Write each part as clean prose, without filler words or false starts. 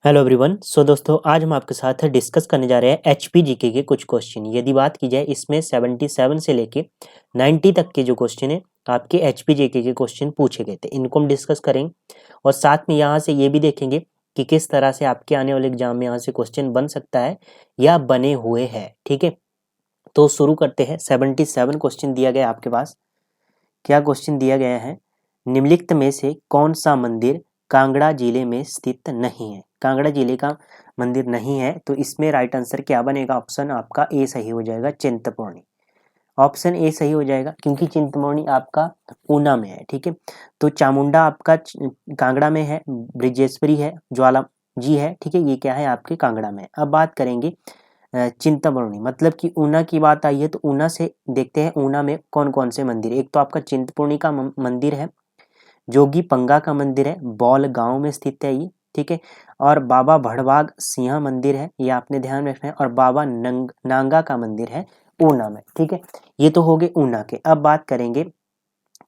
Hello everyone. दोस्तों आज हम आपके साथ डिस्कस करने जा रहे हैं एचपी जीके के कुछ क्वेश्चन। यदि बात की जाए इसमें 77 से लेके 90 तक के जो क्वेश्चन है आपके एचपी जीके के क्वेश्चन पूछे गए थे, इनको हम डिस्कस करेंगे और साथ में यहाँ से ये भी देखेंगे कि किस तरह से आपके आने वाले एग्जाम में यहाँ से क्वेश्चन बन सकता है या बने हुए हैं। ठीक है, तो शुरू करते हैं। 77 क्वेश्चन दिया गया आपके पास। क्या क्वेश्चन दिया गया है? निम्नलिखित में से कौन सा मंदिर कांगड़ा जिले में स्थित नहीं है? कांगड़ा जिले का मंदिर नहीं है, तो इसमें राइट आंसर क्या बनेगा? ऑप्शन आपका ए सही हो जाएगा, चिंतपूर्णी। ऑप्शन ए सही हो जाएगा क्योंकि चिंतपूर्णी आपका ऊना में है। ठीक है, तो चामुंडा आपका कांगड़ा में है, ब्रिजेश्वरी है, ज्वाला जी है। ठीक है, ये क्या है आपके कांगड़ा में। अब बात करेंगे चिंतपूर्णी, मतलब कि ऊना की बात आई है तो ऊना से देखते हैं ऊना में कौन कौन से मंदिर। एक तो आपका चिंतपूर्णी का मंदिर है, जोगी पंगा का मंदिर है, बौल गांव में स्थित है ये। ठीक है, और बाबा भड़बाग सिंह मंदिर है, ये आपने ध्यान में रखना है, और बाबा नांगा का मंदिर है ऊना में। ठीक है, ये तो हो गए ऊना के। अब बात करेंगे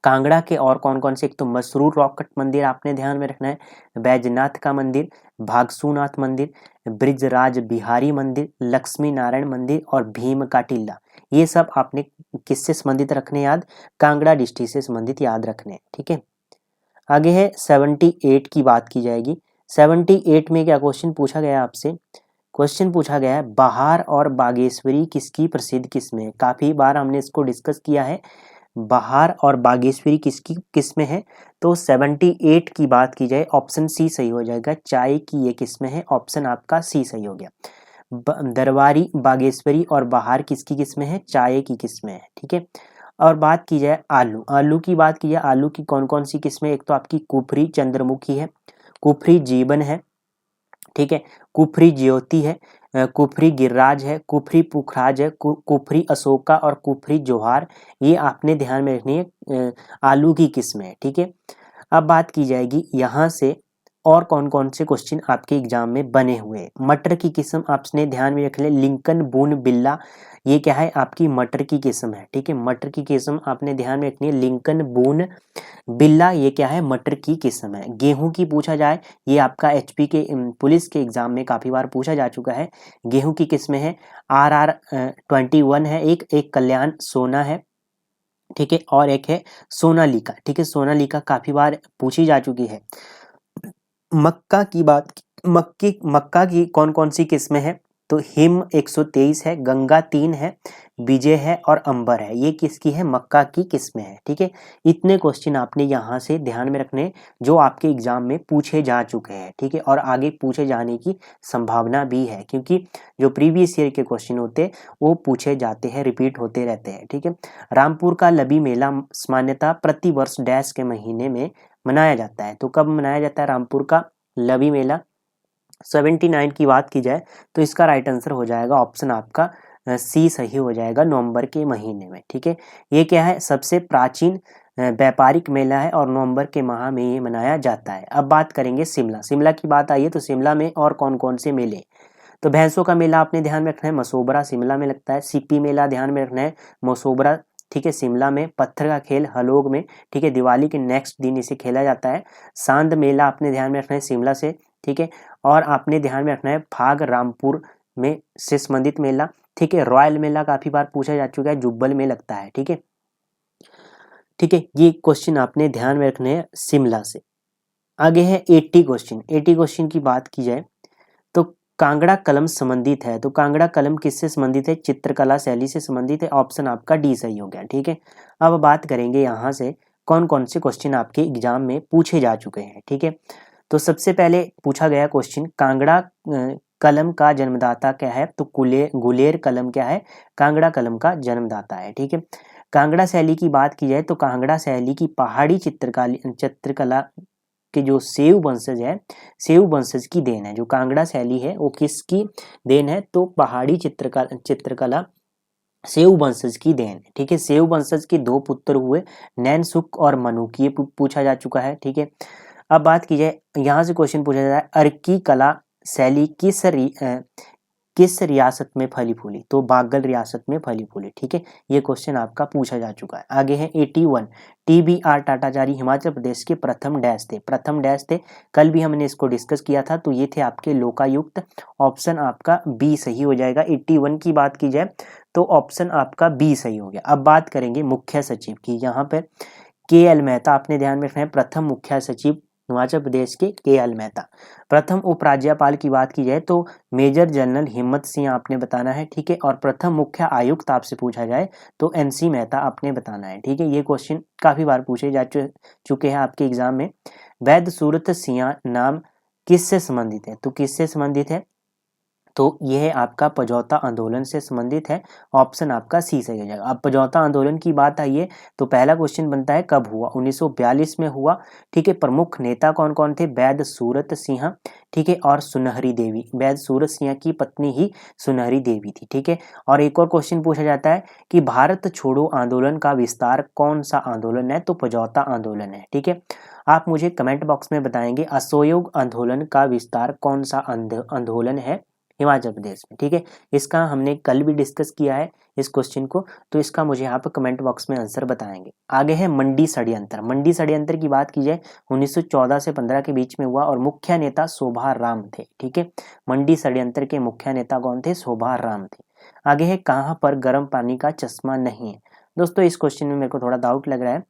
कांगड़ा के और कौन कौन से। एक तो मसरूर रॉक कट मंदिर आपने ध्यान में रखना है, बैजनाथ का मंदिर, भागसूनाथ मंदिर, ब्रिजराज बिहारी मंदिर, लक्ष्मी नारायण मंदिर और भीम का टीला। ये सब आपने किससे संबंधित रखने याद? कांगड़ा डिस्ट्रिक्ट से संबंधित याद रखने। ठीक है, आगे है 78 की बात की जाएगी। 78 में क्या क्वेश्चन पूछा गया आपसे? क्वेश्चन पूछा गया है बहार और बागेश्वरी किसकी प्रसिद्ध किस्में है? काफी बार हमने इसको डिस्कस किया है। बहार और बागेश्वरी किसकी किस्में है? तो 78 की बात की जाए ऑप्शन सी सही हो जाएगा, चाय की ये किस्में है। ऑप्शन आपका सी सही हो गया। दरबारी, बागेश्वरी और बहार किसकी किस्में है? चाय की किस्में है। ठीक है, और बात की जाए आलू, आलू की बात की जाए, आलू की कौन कौन सी किस्में? एक तो आपकी कुफरी चंद्रमुखी है, कुफरी जीवन है, ठीक है, कुफरी ज्योति है, कुफरी गिरिराज है, कुफरी पुखराज है, कुफरी अशोका और कुफरी जोहार। ये आपने ध्यान में रखनी है आलू की किस्में है। ठीक है, अब बात की जाएगी यहाँ से और कौन कौन से क्वेश्चन आपके एग्जाम में बने हुए हैं। मटर की किस्म आपने ध्यान में रख ले, लिंकन बून बिल्ला, ये क्या है? आपकी मटर की किस्म है। ठीक है, मटर की किस्म आपने ध्यान में रखनी है, लिंकन बून बिल्ला, ये क्या है? मटर की किस्म है। गेहूं की पूछा जाए, ये आपका एचपी के पुलिस के एग्जाम में काफी बार पूछा जा चुका है। गेहूं की किस्में है RR21 है, एक कल्याण सोना है, ठीक है, और एक है सोनालिका। ठीक है, सोनालिका काफी बार पूछी जा चुकी है। मक्का की बात, मक्का की कौन कौन सी किस्में हैं? तो हिम 123 है, गंगा 3 है, विजय है और अंबर है। ये किसकी है? मक्का की किस्में है। ठीक है, इतने क्वेश्चन आपने यहाँ से ध्यान में रखने जो आपके एग्जाम में पूछे जा चुके हैं। ठीक है, और आगे पूछे जाने की संभावना भी है क्योंकि जो प्रीवियस ईयर के क्वेश्चन होते वो पूछे जाते हैं, रिपीट होते रहते हैं। ठीक है, रामपुर का लबी मेला सामान्यतः प्रति वर्ष डैश के महीने में मनाया जाता है। तो कब मनाया जाता है रामपुर का लवी मेला? 79 की बात की जाए तो इसका राइट आंसर हो जाएगा ऑप्शन आपका सी सही हो जाएगा, नवंबर के महीने में। ठीक है, ये क्या है? सबसे प्राचीन व्यापारिक मेला है और नवंबर के माह में ये मनाया जाता है। अब बात करेंगे शिमला, शिमला की बात आई है तो शिमला में और कौन कौन से मेले? तो भैंसों का मेला आपने ध्यान में रखना है, मसोबरा शिमला में लगता है। सीपी मेला ध्यान में रखना है, मसोबरा, ठीक है, शिमला में। पत्थर का खेल हलोग में, ठीक है, दिवाली के नेक्स्ट दिन इसे खेला जाता है। सांद मेला आपने ध्यान में रखना है शिमला से, ठीक है, और आपने ध्यान में रखना है फाग रामपुर में से संबंधित मेला। ठीक है, रॉयल मेला काफी बार पूछा जा चुका है, जुब्बल में लगता है। ठीक है, ठीक है, ये क्वेश्चन आपने ध्यान में रखने हैं शिमला से। आगे है 80 क्वेश्चन। 80 क्वेश्चन की बात की जाए तो कांगड़ा कलम संबंधित है, तो कांगड़ा कलम किससे संबंधित है? चित्रकला शैली से संबंधित है। ऑप्शन आपका डी सही हो गया। ठीक है, अब बात करेंगे यहाँ से कौन कौन से क्वेश्चन आपके एग्जाम में पूछे जा चुके हैं। ठीक है, तो सबसे पहले पूछा गया क्वेश्चन कांगड़ा कलम का जन्मदाता क्या है? तो गुलेर कलम क्या है? कांगड़ा कलम का जन्मदाता है। ठीक है, कांगड़ा शैली की बात की जाए तो कांगड़ा शैली की पहाड़ी चित्रकला के जो सेव वंशज है, सेव वंशज की देन है। जो कांगड़ा शैली है वो किसकी देन है? तो पहाड़ी चित्रकला सेव वंशज की देन है। ठीक है, सेव वंशज के दो पुत्र हुए, नैनसुख और मनुकी, ये पूछा जा चुका है। ठीक है, अब बात की जाए यहाँ से क्वेश्चन पूछा जाता है अर्की कला शैली किस रियासत में फली फूली? तो बागल रियासत में फली फूली। ठीक है, ये क्वेश्चन आपका पूछा जा चुका है। आगे है 81, TBR टाटाचारी हिमाचल प्रदेश के प्रथम डैश थे। प्रथम डैश थे, कल भी हमने इसको डिस्कस किया था, तो ये थे आपके लोकायुक्त। ऑप्शन आपका बी सही हो जाएगा। 81 की बात की जाए तो ऑप्शन आपका बी सही हो गया। अब बात करेंगे मुख्य सचिव की। यहाँ पर KL मेहता आपने ध्यान में रखना है, प्रथम मुख्य सचिव हिमाचल प्रदेश के KL मेहता। प्रथम उपराज्यपाल की बात की जाए तो मेजर जनरल हिम्मत सिंह आपने बताना है। ठीक है, और प्रथम मुख्य आयुक्त आपसे पूछा जाए तो NC मेहता आपने बताना है। ठीक है, ये क्वेश्चन काफी बार पूछे जा चुके हैं आपके एग्जाम में। वैद्य सूरत सिंह नाम किससे संबंधित है? तो किससे संबंधित है? तो यह आपका पजौता आंदोलन से संबंधित है। ऑप्शन आपका सी सही हो जाएगा। अब पजौता आंदोलन की बात आई है तो पहला क्वेश्चन बनता है कब हुआ? 1942 में हुआ। ठीक है, प्रमुख नेता कौन कौन थे? वैद्य सूरत सिंह, ठीक है, और सुनहरी देवी। वैद्य सूरत सिंह की पत्नी ही सुनहरी देवी थी। ठीक है, और एक और क्वेश्चन पूछा जाता है कि भारत छोड़ो आंदोलन का विस्तार कौन सा आंदोलन है? तो पजौता आंदोलन है। ठीक है, आप मुझे कमेंट बॉक्स में बताएंगे असहयोग आंदोलन का विस्तार कौन सा आंदोलन है हिमाचल प्रदेश में। ठीक है, इसका हमने कल भी डिस्कस किया है इस क्वेश्चन को, तो इसका मुझे यहाँ पर कमेंट बॉक्स में आंसर बताएंगे। आगे है मंडी षड्यंत्र। मंडी षड्यंत्र की बात की जाए 1914 से 15 के बीच में हुआ और मुख्य नेता शोभा राम थे। ठीक है, मंडी षड्यंत्र के मुख्य नेता कौन थे? शोभा राम थे। आगे है कहाँ पर गर्म पानी का चश्मा नहीं है? दोस्तों इस क्वेश्चन में मेरे को थोड़ा डाउट लग रहा है,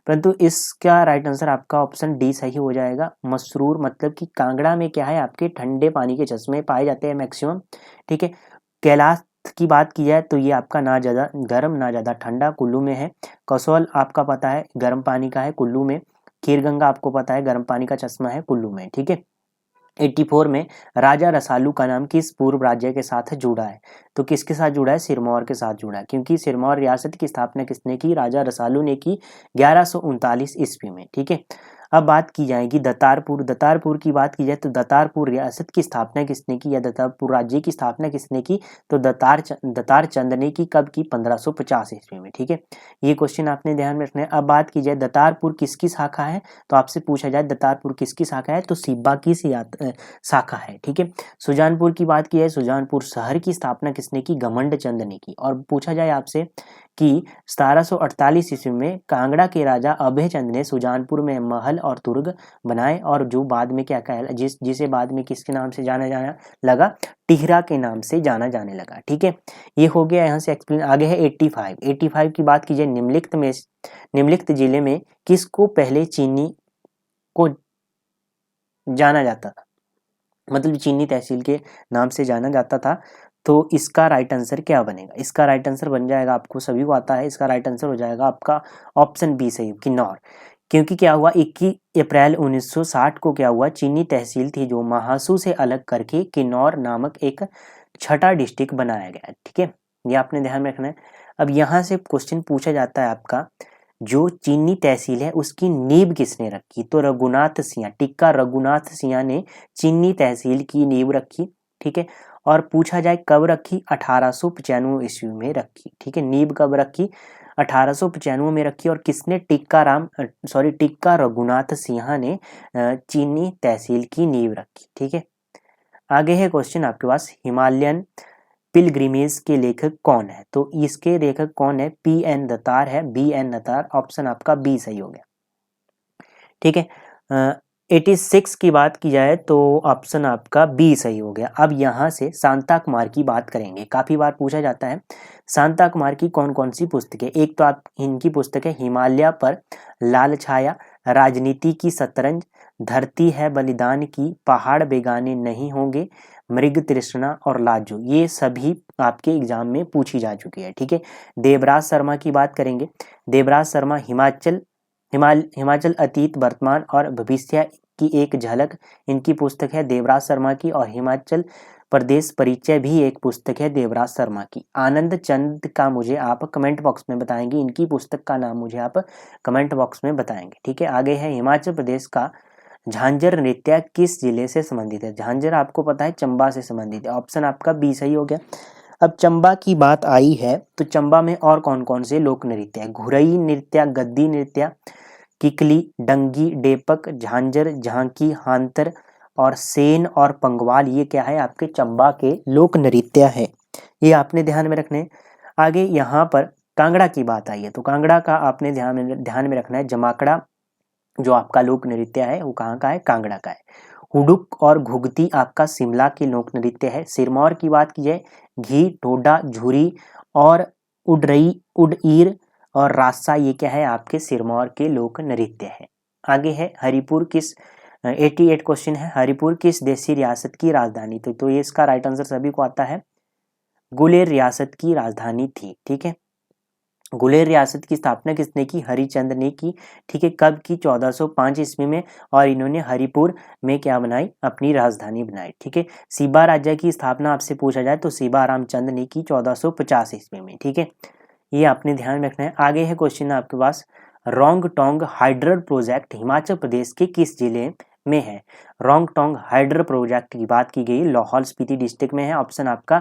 परंतु इसका राइट आंसर आपका ऑप्शन डी सही हो जाएगा। मसरूर मतलब कि कांगड़ा में क्या है, आपके ठंडे पानी के चश्मे पाए जाते हैं मैक्सिमम। ठीक है, कैलाश की बात की जाए तो ये आपका ना ज़्यादा गर्म ना ज़्यादा ठंडा कुल्लू में है। कसौल आपका पता है गर्म पानी का है कुल्लू में। खीरगंगा आपको पता है गर्म पानी का चश्मा है कुल्लू में। ठीक है, 84 में राजा रसालू का नाम किस पूर्व राज्य के साथ जुड़ा है? तो किसके साथ जुड़ा है? सिरमौर के साथ जुड़ा है, क्योंकि सिरमौर रियासत की स्थापना किसने की? राजा रसालू ने की 1139 ईस्वी में। ठीक है, अब बात की जाएगी दतारपुर। दतारपुर की बात की जाए तो दतारपुर रियासत की स्थापना किसने की या दतारपुर राज्य की स्थापना किसने की? तो दतार चंद ने की। कब की? 1550 ईस्वी में। ठीक है, ये क्वेश्चन आपने ध्यान में रखना है। अब बात की जाए दतारपुर किसकी शाखा है, तो आपसे पूछा जाए दतारपुर किसकी शाखा है? तो सिब्बा की शाखा है। ठीक है, सुजानपुर की बात की जाए सुजानपुर शहर की स्थापना किसने की? घमंड चंद ने की। और पूछा जाए आपसे कि 1748 ईस्वी में कांगड़ा के राजा अभय चंद ने सुजानपुर में महल और दुर्ग बनाए, और जो बाद में क्या कहला जिसे बाद में किसके नाम से जाना जाना लगा? टिहरा के नाम से जाना जाने लगा। ठीक है, ये हो गया यहाँ से एक्सप्लेन। आगे है 85 की बात की जाए निम्नलिखित जिले में किसको पहले चीनी को जाना जाता था, मतलब चीनी तहसील के नाम से जाना जाता था? तो इसका राइट आंसर क्या बनेगा? इसका राइट आंसर बन जाएगा, आपको सभी को आता है, इसका राइट आंसर हो जाएगा आपका ऑप्शन बी सही, किन्नौर। क्योंकि क्या हुआ 21 अप्रैल 1960 को क्या हुआ? चीनी तहसील थी जो महासू से अलग करके किन्नौर नामक एक छठा डिस्ट्रिक्ट बनाया गया। ठीक है, ये आपने ध्यान में रखना है। अब यहाँ से क्वेश्चन पूछा जाता है आपका, जो चीनी तहसील है उसकी नींव किसने रखी? तो रघुनाथ सिंह, टिक्का रघुनाथ सिंह ने चीनी तहसील की नींव रखी। ठीक है, और पूछा जाए कब रखी? 1895 ईस्वी में रखी। ठीक है, नींव कब रखी? 1895 में रखी। और किसने? टिक्का रघुनाथ सिंह ने चीनी तहसील की नींव रखी। ठीक है, आगे है क्वेश्चन आपके पास, हिमालयन पिलग्रिमेज के लेखक कौन है? तो इसके लेखक कौन है? PN दत्तार है, BN दत्तार। ऑप्शन आपका बी सही हो गया। ठीक है, 86 की बात की जाए तो ऑप्शन आपका बी सही हो गया। अब यहाँ से शांता कुमार की बात करेंगे, काफी बार पूछा जाता है शांता कुमार की कौन कौन सी पुस्तक है। एक तो आप इनकी पुस्तक है हिमालय पर लाल छाया, राजनीति की शतरंज, धरती है बलिदान की, पहाड़ बेगाने नहीं होंगे, मृग तृष्णा और लाजो। ये सभी आपके एग्जाम में पूछी जा चुकी है। ठीक है, देवराज शर्मा की बात करेंगे। देवराज शर्मा हिमाचल अतीत वर्तमान और भविष्य की एक झलक, इनकी पुस्तक है देवराज शर्मा की। और हिमाचल प्रदेश परिचय भी एक पुस्तक है देवराज शर्मा की। आनंद चंद का मुझे आप कमेंट बॉक्स में बताएंगे, इनकी पुस्तक का नाम मुझे आप कमेंट बॉक्स में बताएंगे। ठीक है, आगे है हिमाचल प्रदेश का झांझर नृत्य किस जिले से संबंधित है? झांझर आपको पता है चंबा से संबंधित है। ऑप्शन आपका बी सही हो गया। अब चंबा की बात आई है तो चंबा में और कौन कौन से लोक नृत्य है? घुरई नृत्य, गद्दी नृत्य, किकली, डंगी, डेपक, झांझर, झांकी, हांतर और सेन और पंगवाल ये क्या है आपके चंबा के लोक नृत्य है, ये आपने ध्यान में रखने। आगे यहाँ पर कांगड़ा की बात आई है तो कांगड़ा का आपने ध्यान में रखना है। जमाकड़ा जो आपका लोक नृत्य है वो कहाँ का है, कांगड़ा का है। हुडुक और घुगती आपका शिमला के लोक नृत्य है। सिरमौर की बात की जाए, घी, टोडा, झुरी और उडईर और रास्ता ये क्या है आपके सिरमौर के लोक नृत्य है। आगे है हरिपुर किस 88 क्वेश्चन है, हरिपुर किस देशी रियासत की राजधानी थी? तो ये इसका राइट आंसर सभी को आता है, गुलेर रियासत की राजधानी थी। ठीक है, गुलेर रियासत की स्थापना किसने की? हरिचंद ने की। ठीक है, कब की? 1405 ईस्वी में, और इन्होंने हरिपुर में क्या बनाई? अपनी राजधानी बनाई। ठीक है, सीबा राज्य की स्थापना आपसे पूछा जाए तो सीबा रामचंद ने की 1450 ईस्वी में। ठीक है, ये आपने ध्यान रखना है। आगे है क्वेश्चन आपके पास, रोंगटोंग हाइड्रल प्रोजेक्ट हिमाचल प्रदेश के किस जिले में है? रोंगटोंग हाइड्रल प्रोजेक्ट की बात की गई लाहौल स्पीति डिस्ट्रिक्ट में है, ऑप्शन आपका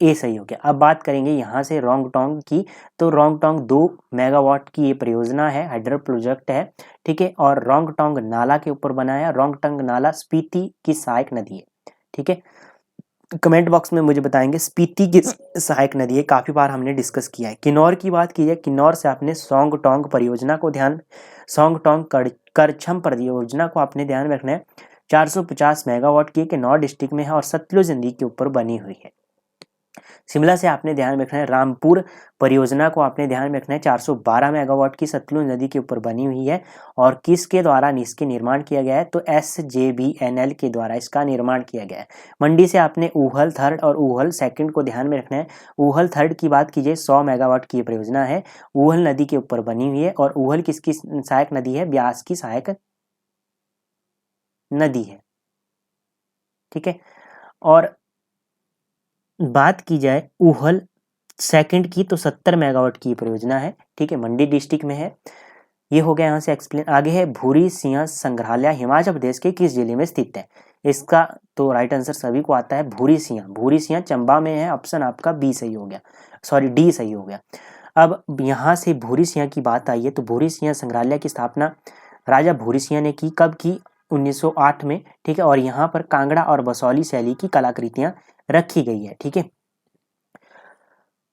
ए सही हो गया। अब बात करेंगे यहाँ से रोंगटोंग की, तो रोंगटोंग 2 मेगावाट की ये परियोजना है, हाइड्रल प्रोजेक्ट है। ठीक है, और रोंगटोंग नाला के ऊपर बना है। रोंगटोंग नाला स्पीति की सहायक नदी है। ठीक है, कमेंट बॉक्स में मुझे बताएंगे स्पीति की सहायक नदी है, काफी बार हमने डिस्कस किया है। किन्नौर की बात की जाए, किन्नौर से आपने सोंगटोंग परियोजना को सोंगटोंग करछम परियोजना को आपने ध्यान रखना है। 450 मेगावाट की किन्नौर डिस्ट्रिक्ट में है और सतलुज नदी के ऊपर बनी हुई है। शिमला से आपने ध्यान रखना है, रामपुर परियोजना को आपने ध्यान रखना है। 412 मेगावाट की सतलुज नदी के ऊपर बनी हुई है और किसके द्वारा इसके निर्माण किया गया है? तो SJVNL के द्वारा इसका निर्माण किया गया है। मंडी से आपने ऊहल थर्ड और ऊहल सेकंड को ध्यान में रखना है। ऊहल थर्ड की बात कीजिए, 100 मेगावाट की परियोजना है, ऊहल नदी के ऊपर बनी हुई है। और ऊहल किसकी सहायक नदी है? ब्यास की सहायक नदी है। ठीक है, और बात की जाए ऊहल सेकंड की तो 70 मेगावाट की परियोजना है। ठीक है, मंडी डिस्ट्रिक्ट में है। ये हो गया यहाँ से एक्सप्लेन। आगे है भूरी सिंह संग्रहालय हिमाचल प्रदेश के किस जिले में स्थित है? इसका तो राइट आंसर सभी को आता है, भूरी सिंह चंबा में है, ऑप्शन आपका बी सही हो गया, सॉरी डी सही हो गया। अब यहाँ से भूरी सिंह की बात आई है तो भूरी सिंह संग्रहालय की स्थापना राजा भूरी सिंह ने की, कब की? 1908 में। ठीक है, और यहाँ पर कांगड़ा और बसौली शैली की कलाकृतियां रखी गई है। ठीक है,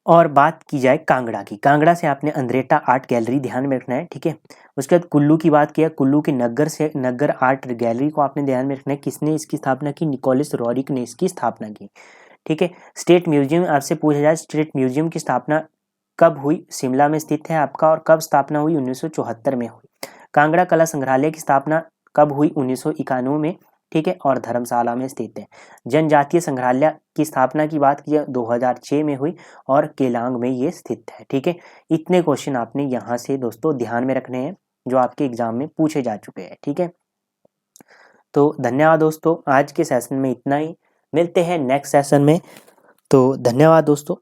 और बात की जाए कांगड़ा की, कांगड़ा से आपने अंद्रेटा आर्ट गैलरी ध्यान में रखना है। ठीक है, उसके बाद कुल्लू की बात किया, कुल्लू के नग्गर आर्ट गैलरी को आपने ध्यान में रखना है। किसने इसकी स्थापना की? निकोलस रॉरिक ने इसकी स्थापना की। ठीक है, स्टेट म्यूजियम आपसे पूछा जाए, स्टेट म्यूजियम की स्थापना कब हुई? शिमला में स्थित है आपका, और कब स्थापना हुई? 1974 में हुई। कांगड़ा कला संग्रहालय की स्थापना कब हुई? 1991 में। ठीक है, और धर्मशाला में स्थित है। जनजातीय संग्रहालय की स्थापना की बात की 2006 में हुई और केलांग में ये स्थित है। ठीक है, इतने क्वेश्चन आपने यहाँ से दोस्तों ध्यान में रखने हैं जो आपके एग्जाम में पूछे जा चुके हैं। ठीक है, तो धन्यवाद दोस्तों, आज के सेशन में इतना ही, मिलते हैं नेक्स्ट सेशन में। तो धन्यवाद दोस्तों।